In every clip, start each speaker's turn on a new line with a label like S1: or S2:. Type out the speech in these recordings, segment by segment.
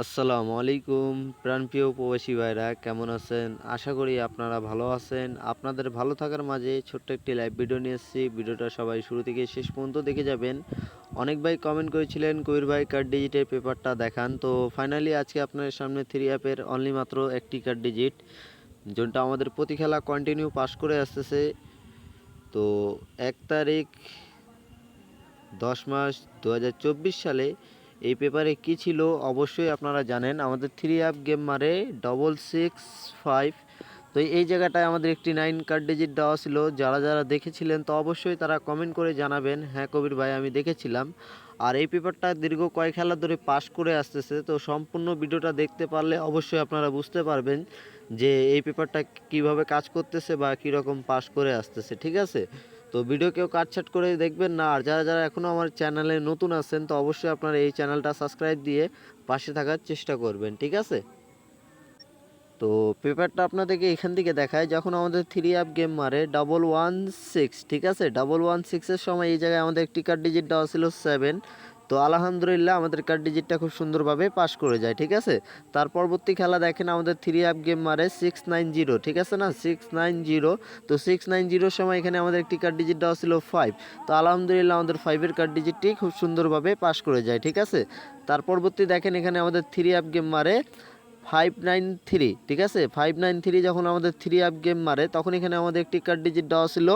S1: আসসালামু আলাইকুম প্রাণপ্রিয় প্রবাসী ভাইরা কেমন আছেন? আশা করি আপনারা ভালো আছেন। আপনাদের ভালো থাকার মাঝে ছোট্ট একটি লাইভ ভিডিও নিয়ে এসেছি। ভিডিওটা সবাই শুরু থেকে শেষ পর্যন্ত দেখে যাবেন। অনেক ভাই কমেন্ট করেছিলেন কবির ভাই কার্ড ডিজিটের পেপারটা দেখান। তো ফাইনালি আজকে আপনাদের সামনে থ্রি অ্যাপের অনলি মাত্র একটি কার্ড ডিজিট, যেটা আমাদের প্রতি খেলা কন্টিনিউ পাস করে আসতেছে। তো 1 তারিখ 10 মাস 2024 সালে এই পেপারে কি ছিল অবশ্যই আপনারা জানেন। আমাদের থ্রি অ্যাপ গেম মারে 665। তো এই জায়গাটায় আমাদের একটি 9 কার্ড ডিজিট দেওয়া ছিল। যারা যারা দেখেছিলেন তো অবশ্যই তারা কমেন্ট করে জানাবেন, হ্যাঁ কবির ভাই আমি দেখেছিলাম। আর এই পেপারটা দীর্ঘ কয়েক খেলা ধরে পাস করে আসতেছে। তো সম্পূর্ণ ভিডিওটা দেখতে পারলে অবশ্যই আপনারা বুঝতে পারবেন যে এই পেপারটা কিভাবে কাজ করতেছে বা কীরকম পাস করে আসতেছে, ঠিক আছে? তো ভিডিও কেউ কাটছাট করে দেখবেন না। আর যারা যারা এখনও আমার চ্যানেলে নতুন আছেন তো অবশ্যই আপনারা এই চ্যানেলটা সাবস্ক্রাইব দিয়ে পাশে থাকার চেষ্টা করবেন, ঠিক আছে? তো পেপারটা আপনাদেরকে এখান থেকে দেখায় যখন আমাদের থ্রি অ্যাপ গেম মারে 116, ঠিক আছে? 116-এর সময় এই জায়গায় আমাদের একটি কার্ড ডিজিট দেওয়া ছিল 7। তো আলহামদুলিল্লাহ আমাদের কার্ড ডিজিটটা খুব সুন্দরভাবে পাস করে যায়, ঠিক আছে? তার পরবর্তী খেলা দেখেন আমাদের থ্রি অ্যাপ গেম মারে 690, ঠিক আছে না? 690। তো 690-র সময় এখানে আমাদের একটি কার্ড ডিজিট দেওয়া ছিল 5। তো আলহামদুলিল্লাহ আমাদের 5-এর কার্ড ডিজিটটি খুব সুন্দরভাবে পাস করে যায়, ঠিক আছে? তার পরবর্তী দেখেন এখানে আমাদের থ্রি অ্যাপ গেম মারে 593, ঠিক আছে? 593 যখন আমাদের থ্রি অ্যাপ গেম মারে তখন এখানে আমাদের একটি কার্ড ডিজিট দেওয়া ছিল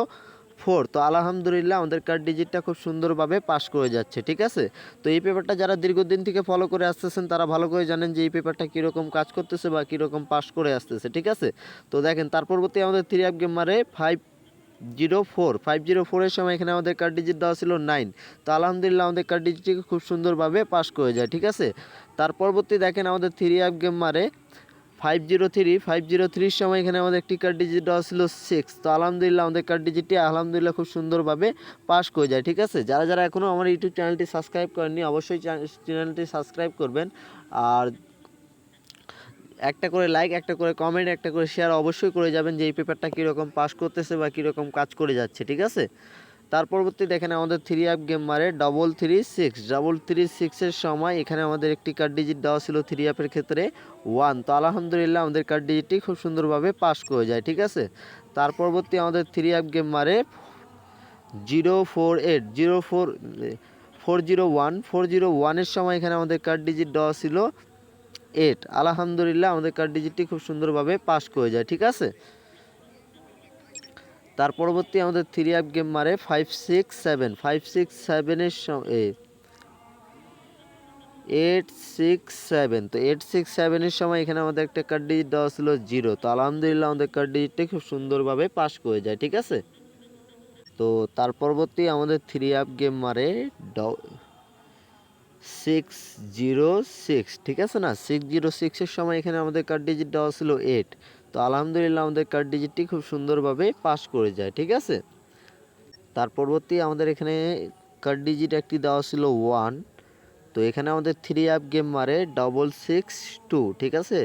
S1: 4। তো আলহামদুলিল্লাহ আমাদের কার্ড ডিজিটটা খুব সুন্দরভাবে পাস করে যাচ্ছে, ঠিক আছে? তো এই পেপারটা যারা দীর্ঘদিন থেকে ফলো করে আসতেছেন তারা ভালো করে জানেন যে এই পেপারটা কীরকম কাজ করতেছে বা কীরকম পাস করে আসতেছে, ঠিক আছে? তো দেখেন তার পরবর্তী আমাদের থ্রি অ্যাপ গেম মারে 504 সময় এখানে আমাদের কার্ড ডিজিট দেওয়া ছিল 9। তো আলহামদুলিল্লাহ আমাদের কার্ড ডিজিটটিকে খুব সুন্দরভাবে পাস করে যায়, ঠিক আছে? তার পরবর্তী দেখেন আমাদের থ্রি অ্যাপ গেম মারে 503 সময় এখানে আমাদের একটি কার্ড ডিজিট দেওয়া ছিল 6। তো আলহামদুলিল্লাহ আমাদের কার্ড ডিজিটটি আলহামদুলিল্লাহ খুব সুন্দরভাবে পাস করে যায়, ঠিক আছে? যারা যারা এখনও আমার ইউটিউব চ্যানেলটি সাবস্ক্রাইব করেননি অবশ্যই চ্যানেলটি সাবস্ক্রাইব করবেন। আর একটা করে লাইক, একটা করে কমেন্ট, একটা করে শেয়ার অবশ্যই করে যাবেন যে এই পেপারটা কীরকম পাস করতেছে বা কীরকম কাজ করে যাচ্ছে, ঠিক আছে? তার পরবর্তী দেখেন আমাদের থ্রি অ্যাপ গেম মারে 336 সময় এখানে আমাদের একটি কার্ড ডিজিট দেওয়া ছিল থ্রি অ্যাপের ক্ষেত্রে 1। তো আলহামদুলিল্লাহ আমাদের কার্ড ডিজিটটি খুব সুন্দরভাবে পাস করে যায়, ঠিক আছে? তার পরবর্তী আমাদের থ্রি অ্যাপ গেম মারে 401 সময় এখানে আমাদের কার্ড ডিজিট দেওয়া ছিল 8। আলহামদুলিল্লাহ আমাদের কার্ড ডিজিটটি খুব সুন্দরভাবে পাস করে যায়, ঠিক আছে? তার পরবর্তী আমাদের থ্রি অ্যাপ গেম মারে 567 867। তো 867-এর সময় এখানে আমাদের একটা কার্ড ডিজিট দেওয়া ছিল 0। তো আলহামদুলিল্লাহ আমাদের কার্ড ডিজিটটি খুব সুন্দরভাবে পাস করে যায়, ঠিক আছে? তো তার পরবর্তী আমাদের থ্রি অ্যাপ গেম মারে 606, ঠিক আছে না? 606-এর সময় এখানে আমাদের কার্ড ডিজিট দেওয়া ছিল 8। তো আলহামদুলিল্লাহ আমাদের কার্ড ডিজিটটি খুব সুন্দরভাবে পাস করে যায়, ঠিক আছে? তার পরবর্তী আমাদের এখানে কার্ড ডিজিট একটি দেওয়া ছিল 1। তো এখানে আমাদের থ্রি অ্যাপ গেম মারে 662, ঠিক আছে?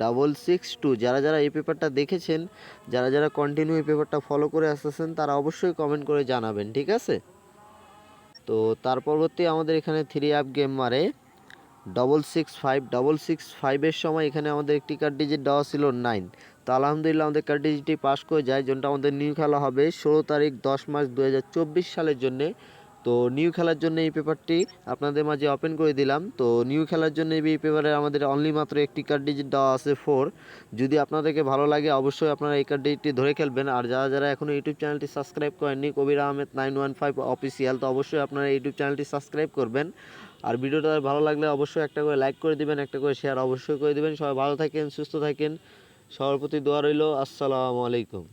S1: 662। যারা যারা এই পেপারটা দেখেছেন, যারা যারা কন্টিনিউ এই পেপারটা ফলো করে আসতেছেন তারা অবশ্যই কমেন্ট করে জানাবেন, ঠিক আছে? তো তার পরবর্তী আমাদের এখানে থ্রি অ্যাপ গেম মারে 665 সময় এখানে আমাদের একটি কার্ড ডিজিট দেওয়া ছিল 9। তো আলহামদুলিল্লাহ আমাদের কার্ড ডিজিটটি পাস করে যায়, যেটা আমাদের নিউ খেলা হবে 16 তারিখ 10 মাস 2024 সালের জন্যে। তো নিউ খেলার জন্য এই পেপারটি আপনাদের মাঝে ওপেন করে দিলাম। তো নিউ খেলার জন্য এই পেপারে আমাদের অনলি মাত্র একটি কার্ড ডিজিট দেওয়া আছে 4। যদি আপনাদেরকে ভালো লাগে অবশ্যই আপনারা এই কার্ড ডিজিটটি ধরে খেলবেন। আর যারা যারা এখনও ইউটিউব চ্যানেলটি সাবস্ক্রাইব করেননি কবির আহমেদ 915 অফিসিয়াল, তো অবশ্যই আপনারা ইউটিউব চ্যানেলটি সাবস্ক্রাইব করবেন। আর ভিডিওটা ভালো লাগলে অবশ্যই একটা করে লাইক করে দিবেন, একটা করে শেয়ার অবশ্যই করে দিবেন। সবাই ভালো থাকেন, সুস্থ থাকেন, সবার প্রতি দোয়া রইল। আসসালামু আলাইকুম।